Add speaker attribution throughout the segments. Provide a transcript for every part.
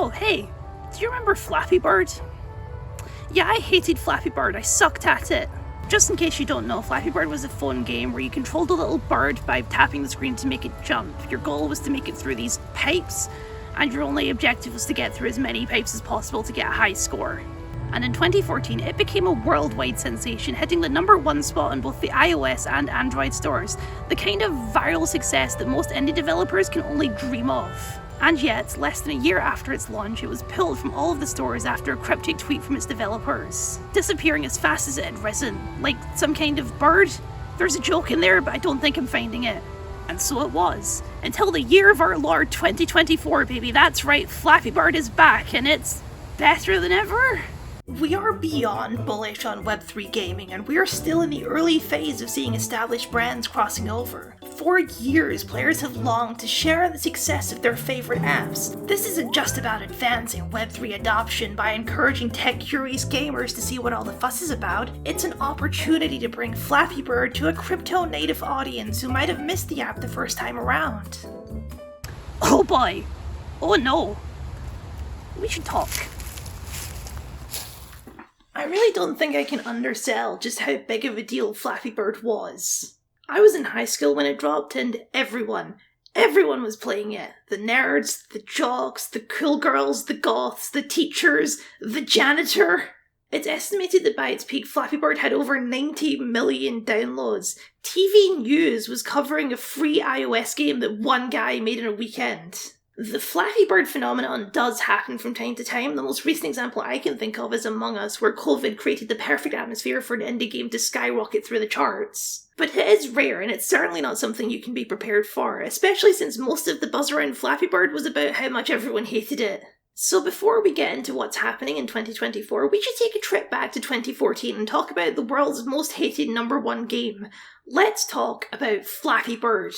Speaker 1: Oh, hey, do you remember Flappy Bird? Yeah, I hated Flappy Bird, I sucked at it. Just in case you don't know, Flappy Bird was a phone game where you controlled a little bird by tapping the screen to make it jump. Your goal was to make it through these pipes, and your only objective was to get through as many pipes as possible to get a high score. And in 2014, it became a worldwide sensation, hitting the #1 spot on both the iOS and Android stores, the kind of viral success that most indie developers can only dream of. And yet, less than a year after its launch, it was pulled from all of the stores after a cryptic tweet from its developers, disappearing as fast as it had risen, like some kind of bird. There's a joke in there, but I don't think I'm finding it. And so it was. Until the year of our Lord 2024, baby, that's right, Flappy Bird is back, and it's better than ever. We are beyond bullish on Web3 gaming, and we are still in the early phase of seeing established brands crossing over. For years, players have longed to share the success of their favorite apps. This isn't just about advancing Web3 adoption by encouraging tech-curious gamers to see what all the fuss is about. It's an opportunity to bring Flappy Bird to a crypto-native audience who might have missed the app the first time around. Oh boy. Oh no. We should talk. I really don't think I can undersell just how big of a deal Flappy Bird was. I was in high school when it dropped, and everyone was playing it. The nerds, the jocks, the cool girls, the goths, the teachers, the janitor. It's estimated that by its peak, Flappy Bird had over 90 million downloads. TV News was covering a free iOS game that one guy made in a weekend. The Flappy Bird phenomenon does happen from time to time. The most recent example I can think of is Among Us, where COVID created the perfect atmosphere for an indie game to skyrocket through the charts. But it is rare, and it's certainly not something you can be prepared for, especially since most of the buzz around Flappy Bird was about how much everyone hated it. So before we get into what's happening in 2024, we should take a trip back to 2014 and talk about the world's most hated #1 game. Let's talk about Flappy Bird.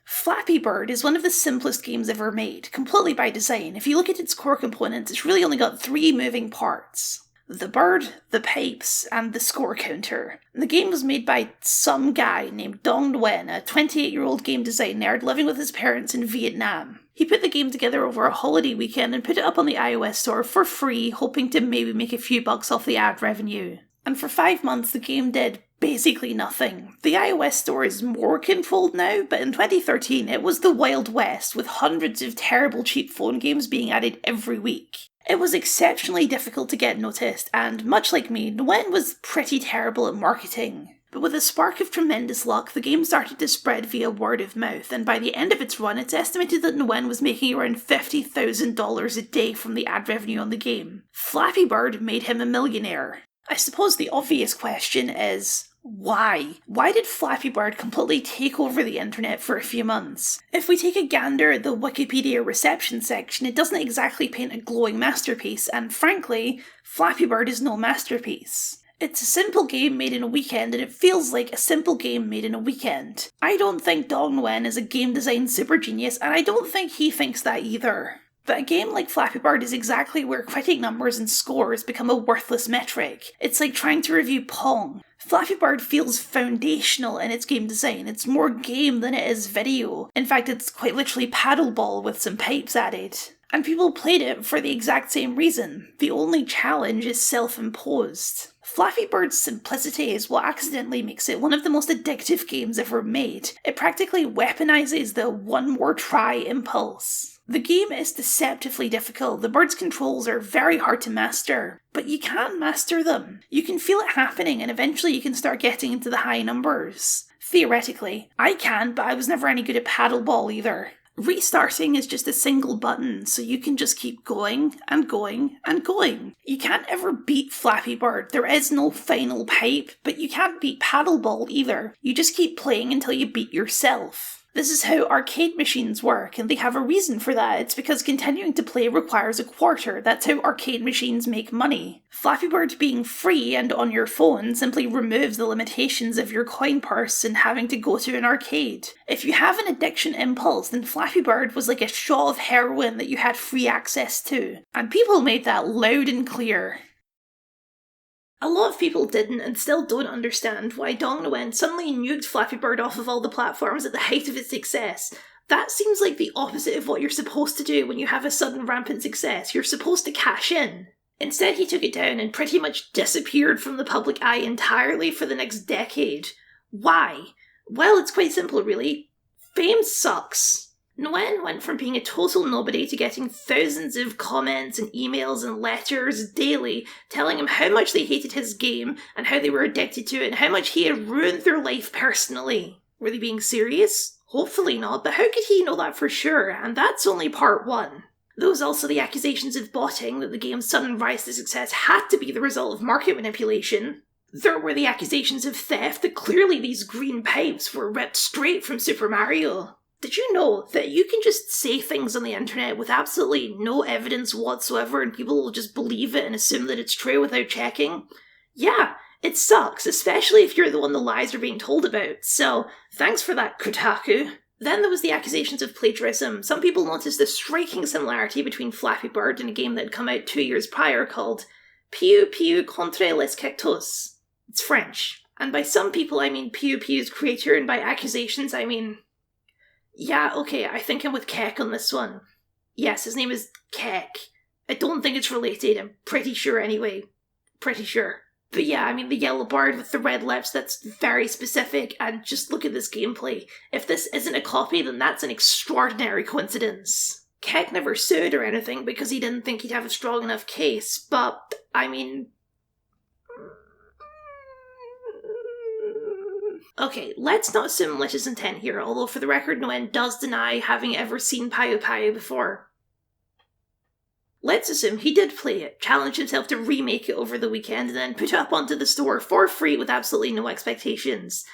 Speaker 1: Flappy Bird is one of the simplest games ever made, completely by design. If you look at its core components, it's really only got 3 moving parts. The bird, the pipes, and the score counter. The game was made by some guy named Dong Nguyen, a 28-year-old game design nerd living with his parents in Vietnam. He put the game together over a holiday weekend and put it up on the iOS store for free, hoping to maybe make a few bucks off the ad revenue. And for 5 months, the game did basically nothing. The iOS store is more controlled now, but in 2013 it was the Wild West, with hundreds of terrible cheap phone games being added every week. It was exceptionally difficult to get noticed, and much like me, Nguyen was pretty terrible at marketing. But with a spark of tremendous luck, the game started to spread via word of mouth, and by the end of its run, it's estimated that Nguyen was making around $50,000 a day from the ad revenue on the game. Flappy Bird made him a millionaire. I suppose the obvious question is, why? Why did Flappy Bird completely take over the internet for a few months? If we take a gander at the Wikipedia reception section, it doesn't exactly paint a glowing masterpiece, and frankly, Flappy Bird is no masterpiece. It's a simple game made in a weekend, and it feels like a simple game made in a weekend. I don't think Dong Nguyen is a game design super genius, and I don't think he thinks that either. But a game like Flappy Bird is exactly where critic numbers and scores become a worthless metric. It's like trying to review Pong. Flappy Bird feels foundational in its game design. It's more game than it is video. In fact, it's quite literally paddleball with some pipes added. And people played it for the exact same reason. The only challenge is self-imposed. Flappy Bird's simplicity is what accidentally makes it one of the most addictive games ever made. It practically weaponizes the one more try impulse. The game is deceptively difficult. The bird's controls are very hard to master, but you can master them. You can feel it happening, and eventually you can start getting into the high numbers. Theoretically. I can, but I was never any good at paddleball either. Restarting is just a single button, so you can just keep going and going and going. You can't ever beat Flappy Bird. There is no final pipe, but you can't beat paddleball either. You just keep playing until you beat yourself. This is how arcade machines work, and they have a reason for that. It's because continuing to play requires a quarter. That's how arcade machines make money. Flappy Bird being free and on your phone simply removes the limitations of your coin purse and having to go to an arcade. If you have an addiction impulse, then Flappy Bird was like a shot of heroin that you had free access to. And people made that loud and clear. A lot of people didn't and still don't understand why Dong Nguyen suddenly nuked Flappy Bird off of all the platforms at the height of its success. That seems like the opposite of what you're supposed to do when you have a sudden rampant success. You're supposed to cash in. Instead, he took it down and pretty much disappeared from the public eye entirely for the next decade. Why? Well, it's quite simple, really. Fame sucks. Nguyen went from being a total nobody to getting thousands of comments and emails and letters daily telling him how much they hated his game and how they were addicted to it and how much he had ruined their life personally. Were they being serious? Hopefully not, but how could he know that for sure? And that's only part one. There was also the accusations of botting, that the game's sudden rise to success had to be the result of market manipulation. There were the accusations of theft, that clearly these green pipes were ripped straight from Super Mario. Did you know that you can just say things on the internet with absolutely no evidence whatsoever and people will just believe it and assume that it's true without checking? Yeah, it sucks, especially if you're the one the lies are being told about. So, thanks for that, Kotaku. Then there was the accusations of plagiarism. Some people noticed the striking similarity between Flappy Bird and a game that had come out 2 years prior called Piu Piu contre les cactus. It's French. And by some people I mean Piu Piu's creator, and by accusations I mean... Yeah, okay, I think I'm with Keck on this one. Yes, his name is Keck. I don't think it's related, I'm pretty sure anyway. Pretty sure. But yeah, I mean the yellow bird with the red lips, that's very specific, and just look at this gameplay. If this isn't a copy, then that's an extraordinary coincidence. Keck never sued or anything because he didn't think he'd have a strong enough case, but, I mean... Okay, let's not assume malicious intent here, although for the record Nguyen does deny having ever seen Piu Piu before. Let's assume he did play it, challenged himself to remake it over the weekend, and then put it up onto the store for free with absolutely no expectations.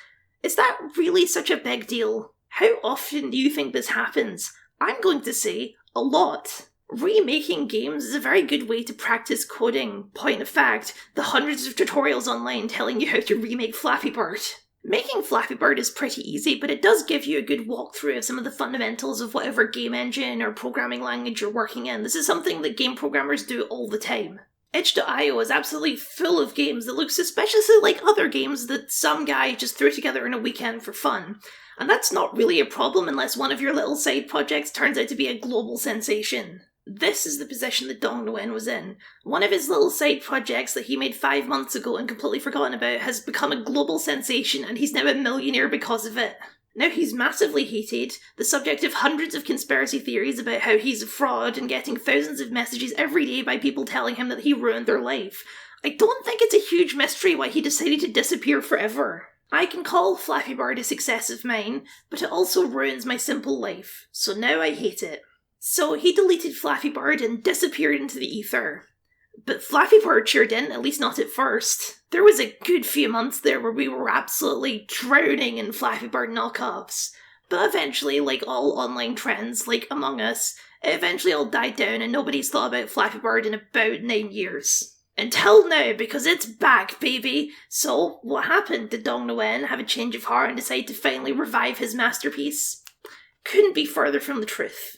Speaker 1: Is that really such a big deal? How often do you think this happens? I'm going to say, a lot. Remaking games is a very good way to practice coding. Point of fact, the hundreds of tutorials online telling you how to remake Flappy Bird. Making Flappy Bird is pretty easy, but it does give you a good walkthrough of some of the fundamentals of whatever game engine or programming language you're working in. This is something that game programmers do all the time. itch.io is absolutely full of games that look suspiciously like other games that some guy just threw together in a weekend for fun. And that's not really a problem unless one of your little side projects turns out to be a global sensation. This is the position that Dong Nguyen was in. One of his little side projects that he made 5 months ago and completely forgotten about has become a global sensation, and he's now a millionaire because of it. Now he's massively hated, the subject of hundreds of conspiracy theories about how he's a fraud, and getting thousands of messages every day by people telling him that he ruined their life. I don't think it's a huge mystery why he decided to disappear forever. I can call Flappy Bird a success of mine, but it also ruins my simple life, so now I hate it. So he deleted Flappy Bird and disappeared into the ether. But Flappy Bird sure didn't, at least not at first. There was a good few months there where we were absolutely drowning in Flappy Bird knockoffs. But eventually, like all online trends, like Among Us, it eventually all died down and nobody's thought about Flappy Bird in about 9 years. Until now, because it's back, baby! So, what happened? Did Dong Nguyen have a change of heart and decide to finally revive his masterpiece? Couldn't be further from the truth.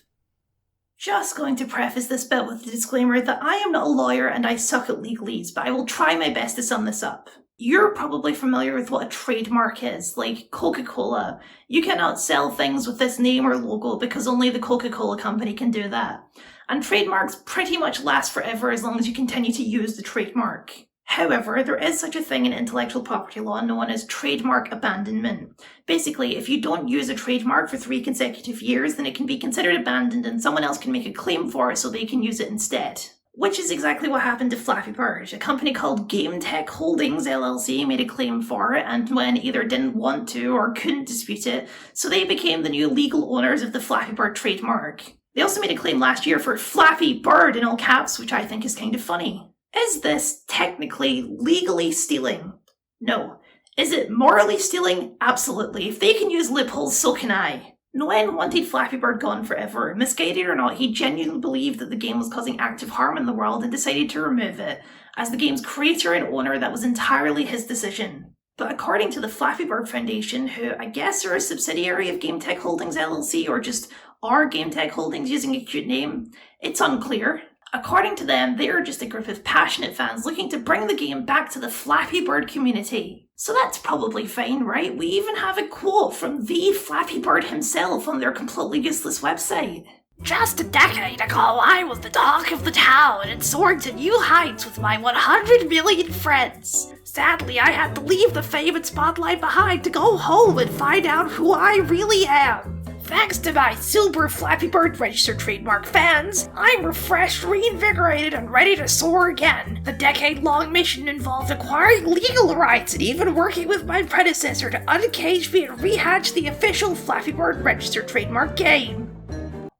Speaker 1: Just going to preface this bit with the disclaimer that I am not a lawyer and I suck at legalese, but I will try my best to sum this up. You're probably familiar with what a trademark is, like Coca-Cola. You cannot sell things with this name or logo because only the Coca-Cola company can do that. And trademarks pretty much last forever as long as you continue to use the trademark. However, there is such a thing in intellectual property law known as trademark abandonment. Basically, if you don't use a trademark for 3 consecutive years, then it can be considered abandoned and someone else can make a claim for it so they can use it instead. Which is exactly what happened to Flappy Bird. A company called Game Tech Holdings LLC made a claim for it, and when either didn't want to or couldn't dispute it, so they became the new legal owners of the Flappy Bird trademark. They also made a claim last year for Flappy Bird in all caps, which I think is kind of funny. Is this technically legally stealing? No. Is it morally stealing? Absolutely. If they can use loopholes, so can I. Nguyen wanted Flappy Bird gone forever. Misguided or not, he genuinely believed that the game was causing active harm in the world and decided to remove it. As the game's creator and owner, that was entirely his decision. But according to the Flappy Bird Foundation, who I guess are a subsidiary of Game Tech Holdings LLC, or just are Game Tech Holdings using a cute name, it's unclear. According to them, they are just a group of passionate fans looking to bring the game back to the Flappy Bird community. So that's probably fine, right? We even have a quote from the Flappy Bird himself on their completely useless website.
Speaker 2: Just a decade ago, I was the talk of the town and soared to new heights with my 100 million friends. Sadly, I had to leave the fame and spotlight behind to go home and find out who I really am. Thanks to my silver Flappy Bird registered trademark fans, I'm refreshed, reinvigorated, and ready to soar again. The decade-long mission involved acquiring legal rights and even working with my predecessor to uncage me and rehatch the official Flappy Bird registered trademark game.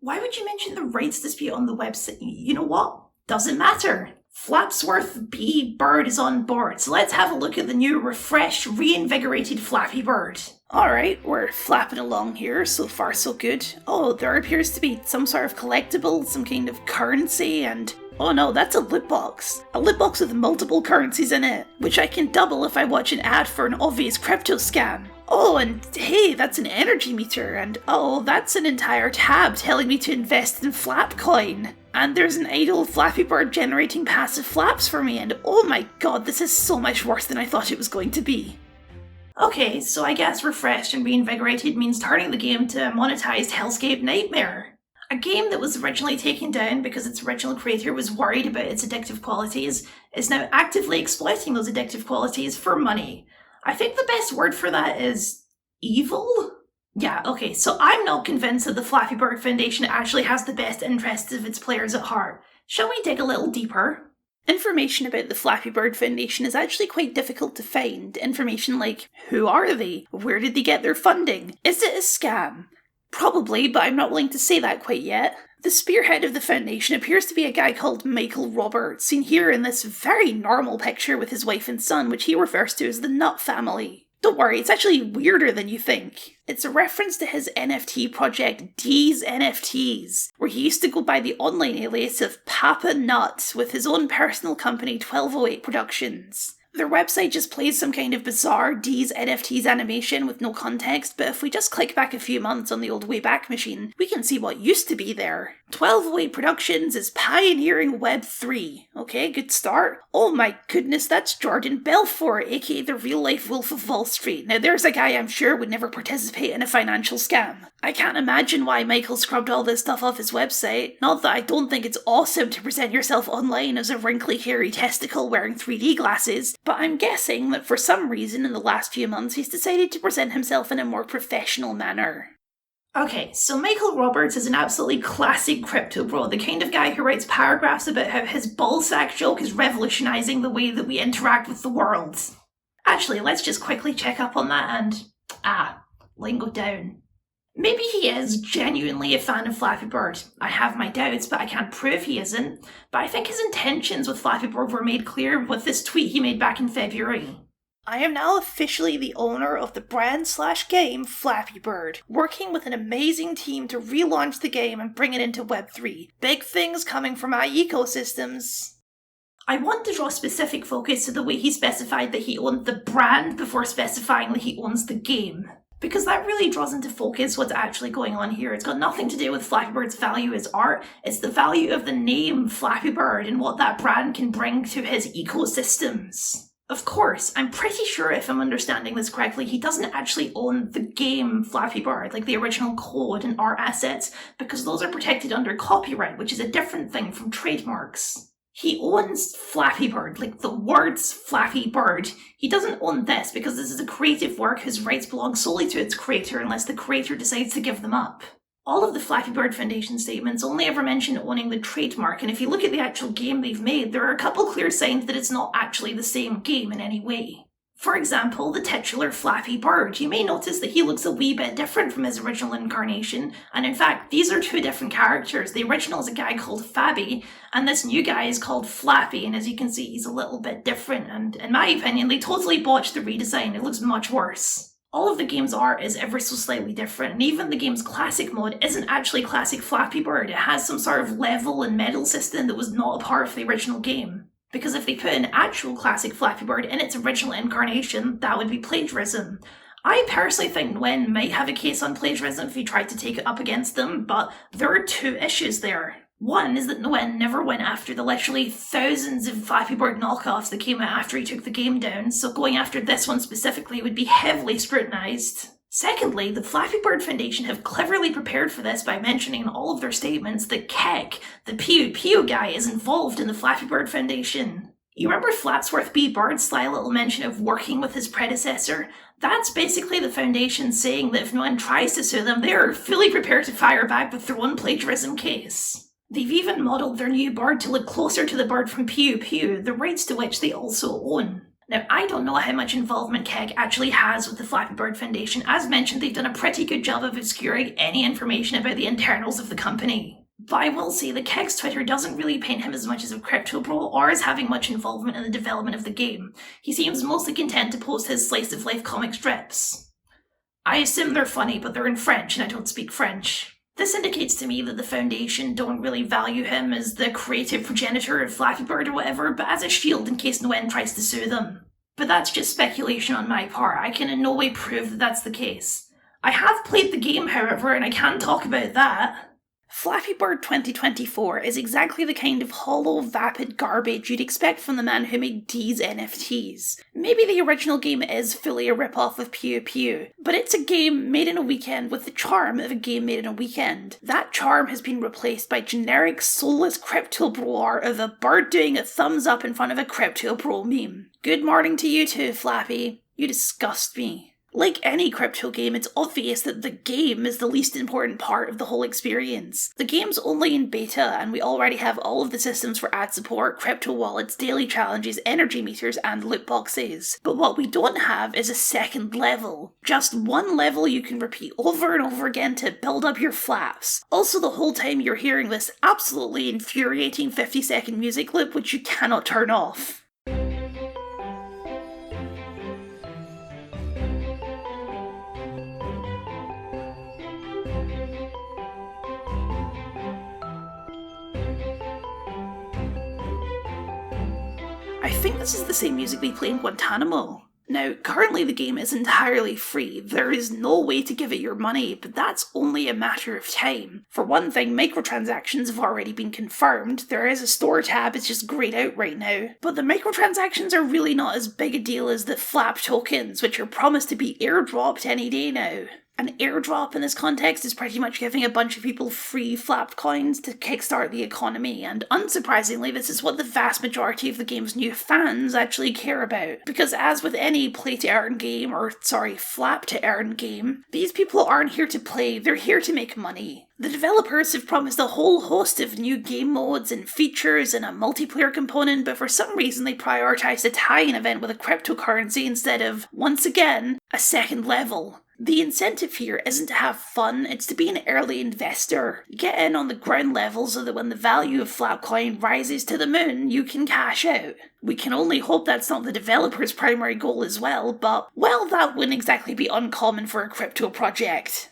Speaker 1: Why would you mention the rights dispute on the website? You know what? Doesn't matter. Flapsworth B. Bird is on board, so let's have a look at the new, refreshed, reinvigorated Flappy Bird. Alright, we're flapping along here, so far so good. Oh, there appears to be some sort of collectible, some kind of currency, and... oh no, that's a loot box. A loot box with multiple currencies in it, which I can double if I watch an ad for an obvious crypto scam. Oh, and hey, that's an energy meter, and oh, that's an entire tab telling me to invest in Flapcoin. And there's an idle Flappy Bird generating passive flaps for me, and oh my god, this is so much worse than I thought it was going to be. Okay, so I guess refreshed and reinvigorated means turning the game to a monetized hellscape nightmare. A game that was originally taken down because its original creator was worried about its addictive qualities is now actively exploiting those addictive qualities for money. I think the best word for that is evil? Yeah, okay, so I'm not convinced that the Flappy Bird Foundation actually has the best interests of its players at heart. Shall we dig a little deeper? Information about the Flappy Bird Foundation is actually quite difficult to find. Information like, who are they? Where did they get their funding? Is it a scam? Probably, but I'm not willing to say that quite yet. The spearhead of the foundation appears to be a guy called Michael Roberts, seen here in this very normal picture with his wife and son, which he refers to as the Nut family. Don't worry, it's actually weirder than you think. It's a reference to his NFT project, D's NFTs, where he used to go by the online alias of Papa Nut with his own personal company, 1208 Productions. Their website just plays some kind of bizarre D's NFTs animation with no context, but if we just click back a few months on the old Wayback Machine, we can see what used to be there. 1208 Productions is pioneering Web3. Okay, good start. Oh my goodness, that's Jordan Belfort, aka the real-life Wolf of Wall Street. Now there's a guy I'm sure would never participate in a financial scam. I can't imagine why Michael scrubbed all this stuff off his website. Not that I don't think it's awesome to present yourself online as a wrinkly hairy testicle wearing 3D glasses, but I'm guessing that for some reason in the last few months he's decided to present himself in a more professional manner. Okay, so Michael Roberts is an absolutely classic crypto bro, the kind of guy who writes paragraphs about how his ballsack joke is revolutionising the way that we interact with the world. Actually, let's just quickly check up on that and... lingo down. Maybe he is genuinely a fan of Flappy Bird. I have my doubts, but I can't prove he isn't. But I think his intentions with Flappy Bird were made clear with this tweet he made back in February. I am now officially the owner of the brand/game Flappy Bird, working with an amazing team to relaunch the game and bring it into Web3. Big things coming from my ecosystems. I want to draw specific focus to the way he specified that he owned the brand before specifying that he owns the game. Because that really draws into focus what's actually going on here. It's got nothing to do with Flappy Bird's value as art, it's the value of the name Flappy Bird and what that brand can bring to his ecosystems. Of course, I'm pretty sure if I'm understanding this correctly, he doesn't actually own the game Flappy Bird, like the original code and art assets, because those are protected under copyright, which is a different thing from trademarks. He owns Flappy Bird, like the words Flappy Bird. He doesn't own this because this is a creative work whose rights belong solely to its creator unless the creator decides to give them up. All of the Flappy Bird Foundation statements only ever mention owning the trademark, and if you look at the actual game they've made, there are a couple clear signs that it's not actually the same game in any way. For example, the titular Flappy Bird. You may notice that he looks a wee bit different from his original incarnation, and in fact, these are two different characters. The original is a guy called Fabby, and this new guy is called Flappy, and as you can see, he's a little bit different, and in my opinion, they totally botched the redesign. It looks much worse. All of the game's art is ever so slightly different, and even the game's classic mode isn't actually classic Flappy Bird. It has some sort of level and medal system that was not a part of the original game. Because if they put an actual classic Flappy Bird in its original incarnation, that would be plagiarism. I personally think Nguyen might have a case on plagiarism if he tried to take it up against them, but there are two issues there. One is that Nguyen never went after the literally thousands of Flappy Bird knockoffs that came out after he took the game down, so going after this one specifically would be heavily scrutinised. Secondly, the Flappy Bird Foundation have cleverly prepared for this by mentioning in all of their statements that Keck, the Pew Pew guy, is involved in the Flappy Bird Foundation. You remember Flatsworth B. Bird's sly little mention of working with his predecessor? That's basically the Foundation saying that if no one tries to sue them, they're fully prepared to fire back with their own plagiarism case. They've even modelled their new bird to look closer to the bird from Pew Pew, the rights to which they also own. Now, I don't know how much involvement Keg actually has with the Flappy Bird Foundation. As mentioned, they've done a pretty good job of obscuring any information about the internals of the company. But I will say that Keg's Twitter doesn't really paint him as much as a crypto bro or as having much involvement in the development of the game. He seems mostly content to post his slice-of-life comic strips. I assume they're funny, but they're in French and I don't speak French. This indicates to me that the Foundation don't really value him as the creative progenitor of Flappy Bird or whatever, but as a shield in case Nguyen tries to sue them. But that's just speculation on my part. I can in no way prove that that's the case. I have played the game, however, and I can talk about that. Flappy Bird 2024 is exactly the kind of hollow, vapid garbage you'd expect from the man who made these NFTs. Maybe the original game is fully a rip-off of Pew Pew, but it's a game made in a weekend with the charm of a game made in a weekend. That charm has been replaced by generic, soulless crypto bro art of a bird doing a thumbs up in front of a crypto bro meme. Good morning to you too, Flappy. You disgust me. Like any crypto game, it's obvious that the game is the least important part of the whole experience. The game's only in beta, and we already have all of the systems for ad support, crypto wallets, daily challenges, energy meters, and loot boxes. But what we don't have is a second level. Just one level you can repeat over and over again to build up your flaps. Also, the whole time you're hearing this absolutely infuriating 50-second music loop which you cannot turn off. I think this is the same music they play in Guantanamo. Now, currently the game is entirely free. There is no way to give it your money, but that's only a matter of time. For one thing, microtransactions have already been confirmed. There is a store tab, it's just grayed out right now. But the microtransactions are really not as big a deal as the Flap tokens, which are promised to be airdropped any day now. An airdrop in this context is pretty much giving a bunch of people free Flap coins to kickstart the economy, and unsurprisingly, this is what the vast majority of the game's new fans actually care about. Because as with any play-to-earn game, Flap-to-earn game, these people aren't here to play, they're here to make money. The developers have promised a whole host of new game modes and features and a multiplayer component, but for some reason they prioritised a tie-in event with a cryptocurrency instead of, once again, a second level. The incentive here isn't to have fun, it's to be an early investor. Get in on the ground level so that when the value of Flapcoin rises to the moon, you can cash out. We can only hope that's not the developer's primary goal as well, but, well, that wouldn't exactly be uncommon for a crypto project.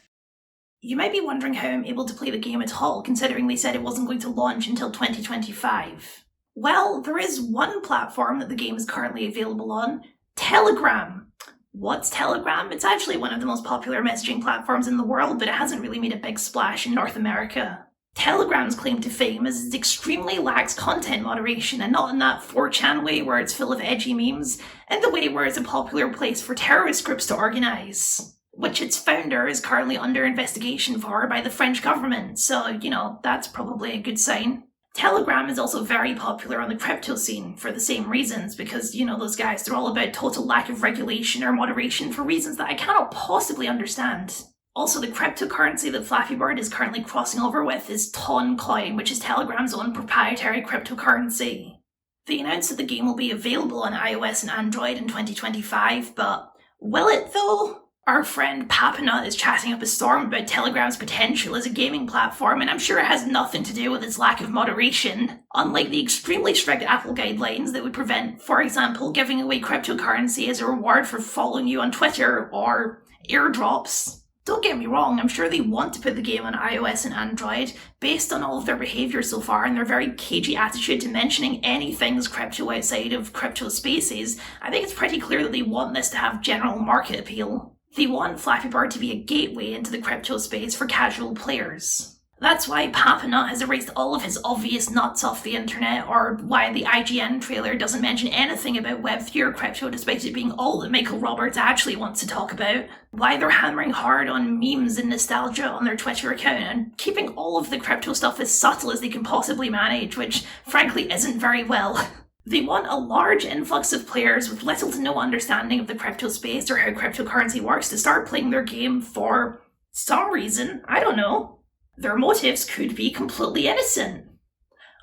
Speaker 1: You might be wondering how I'm able to play the game at all, considering they said it wasn't going to launch until 2025. Well, there is one platform that the game is currently available on, Telegram. What's Telegram? It's actually one of the most popular messaging platforms in the world, but it hasn't really made a big splash in North America. Telegram's claim to fame is it extremely lacks content moderation, and not in that 4chan way where it's full of edgy memes, in the way where it's a popular place for terrorist groups to organise, which its founder is currently under investigation for by the French government, so, that's probably a good sign. Telegram is also very popular on the crypto scene for the same reasons, because, those guys, they're all about total lack of regulation or moderation for reasons that I cannot possibly understand. Also, the cryptocurrency that Flappy Bird is currently crossing over with is Toncoin, which is Telegram's own proprietary cryptocurrency. They announced that the game will be available on iOS and Android in 2025, but will it though? Our friend Papanut is chatting up a storm about Telegram's potential as a gaming platform, and I'm sure it has nothing to do with its lack of moderation. Unlike the extremely strict Apple guidelines that would prevent, for example, giving away cryptocurrency as a reward for following you on Twitter, or airdrops. Don't get me wrong, I'm sure they want to put the game on iOS and Android, based on all of their behaviour so far and their very cagey attitude to mentioning anything as crypto outside of crypto spaces. I think it's pretty clear that they want this to have general market appeal. They want Flappy Bird to be a gateway into the crypto space for casual players. That's why Papa Nut has erased all of his obvious nuts off the internet, or why the IGN trailer doesn't mention anything about Web3 or crypto despite it being all that Michael Roberts actually wants to talk about. Why they're hammering hard on memes and nostalgia on their Twitter account and keeping all of the crypto stuff as subtle as they can possibly manage, which frankly isn't very well. They want a large influx of players with little to no understanding of the crypto space or how cryptocurrency works to start playing their game for some reason. I don't know. Their motives could be completely innocent.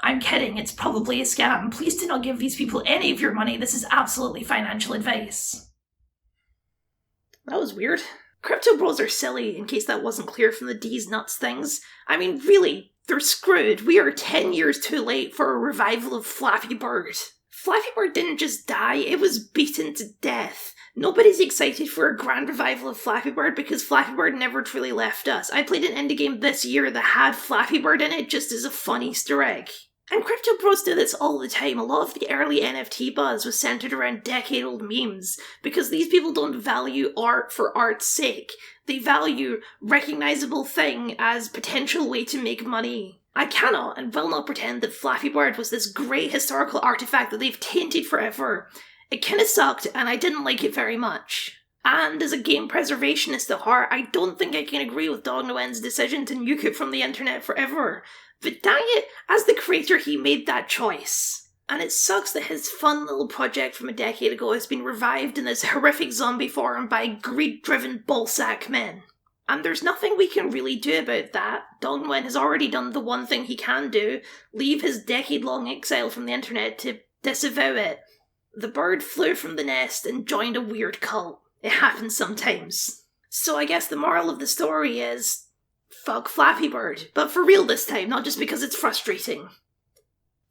Speaker 1: I'm kidding, it's probably a scam. Please do not give these people any of your money. This is absolutely financial advice. That was weird. Crypto bros are silly, in case that wasn't clear from the D's nuts things. I mean, really, they're screwed. We are 10 years too late for a revival of Flappy Bird. Flappy Bird didn't just die, it was beaten to death. Nobody's excited for a grand revival of Flappy Bird because Flappy Bird never truly left us. I played an indie game this year that had Flappy Bird in it just as a fun Easter egg. And crypto bros do this all the time. A lot of the early NFT buzz was centered around decade-old memes because these people don't value art for art's sake. They value recognizable thing as potential way to make money. I cannot and will not pretend that Flappy Bird was this great historical artifact that they've tainted forever. It kinda sucked, and I didn't like it very much. And as a game preservationist at heart, I don't think I can agree with Dog Nguyen's decision to nuke it from the internet forever. But dang it, as the creator he made that choice. And it sucks that his fun little project from a decade ago has been revived in this horrific zombie form by greed-driven ballsack men. And there's nothing we can really do about that. Dong Nguyen has already done the one thing he can do, leave his decade-long exile from the internet to disavow it. The bird flew from the nest and joined a weird cult. It happens sometimes. So I guess the moral of the story is, fuck Flappy Bird, but for real this time, not just because it's frustrating.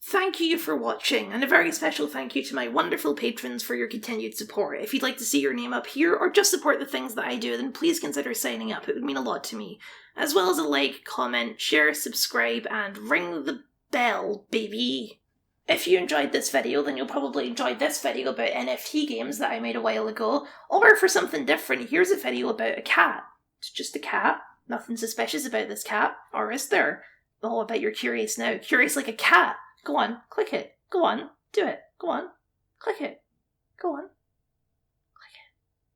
Speaker 1: Thank you for watching, and a very special thank you to my wonderful patrons for your continued support. If you'd like to see your name up here, or just support the things that I do, then please consider signing up. It would mean a lot to me. As well as a like, comment, share, subscribe, and ring the bell, baby. If you enjoyed this video, then you'll probably enjoy this video about NFT games that I made a while ago. Or for something different, here's a video about a cat. It's just a cat. Nothing suspicious about this cat. Or is there? Oh, I bet you're curious now. Curious like a cat. Go on, click it. Go on, do it. Go on, click it. Go on.